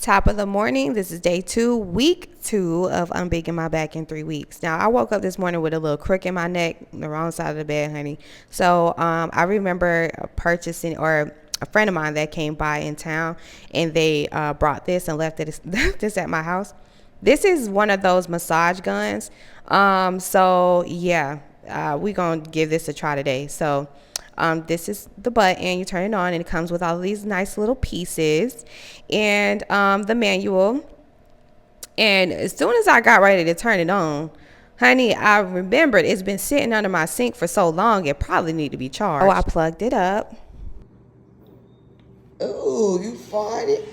Top of the morning. This is day 2, week 2 of unbigging my back in 3 weeks. Now, I woke up this morning with a little crook in my neck, the wrong side of the bed, honey. So I remember purchasing, or a friend of mine that came by in town, and they brought this and left this at my house. This is one of those massage guns. So yeah, we gonna give this a try today. So this is the button. You turn it on, and it comes with all of these nice little pieces and the manual. And as soon as I got ready to turn it on, honey, I remembered it's been sitting under my sink for so long, it probably need to be charged. Oh, I plugged it up. Ooh, you farted?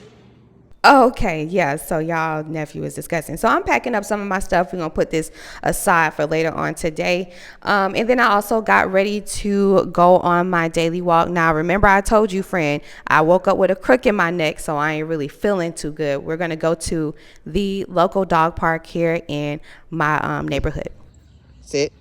Okay, yeah, so y'all nephew is disgusting. So I'm packing up some of my stuff. We're gonna put this aside for later on today. And then I also got ready to go on my daily walk. Now, remember I told you, friend, I woke up with a crook in my neck, so I ain't really feeling too good. We're gonna go to the local dog park here in my neighborhood. Sit.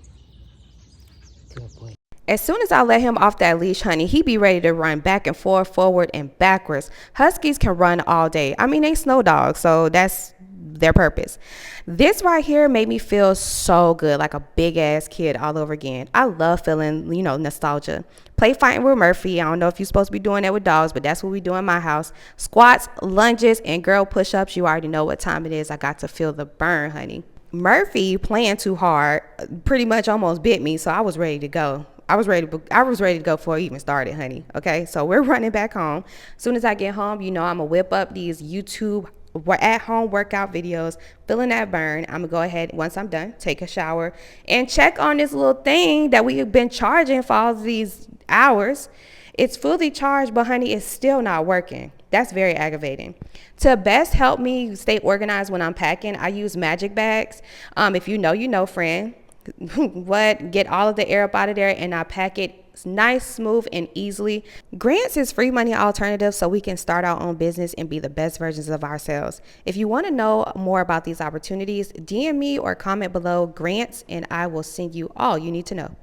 Good boy. As soon as I let him off that leash, honey, he be ready to run back and forth, forward and backwards. Huskies can run all day. I mean, they snow dogs, so that's their purpose. This right here made me feel so good, like a big ass kid all over again. I love feeling, nostalgia. Play fighting with Murphy. I don't know if you're supposed to be doing that with dogs, but that's what we do in my house. Squats, lunges, and girl push-ups. You already know what time it is. I got to feel the burn, honey. Murphy playing too hard pretty much almost bit me, so I was ready to go. I was ready to go before it even started, honey. Okay, so we're running back home. As soon as I get home, I'm gonna whip up these YouTube at home workout videos, feeling that burn. I'm gonna go ahead, once I'm done, take a shower and check on this little thing that we have been charging for all these hours. It's fully charged, but honey, it's still not working. That's very aggravating. To best help me stay organized when I'm packing, I use magic bags. If you know, friend. Get all of the air up out of there, and I pack it nice, smooth, and easily. Grants is free money alternative, so we can start our own business and be the best versions of ourselves. If you want to know more about these opportunities, DM me or comment below grants, and I will send you all you need to know.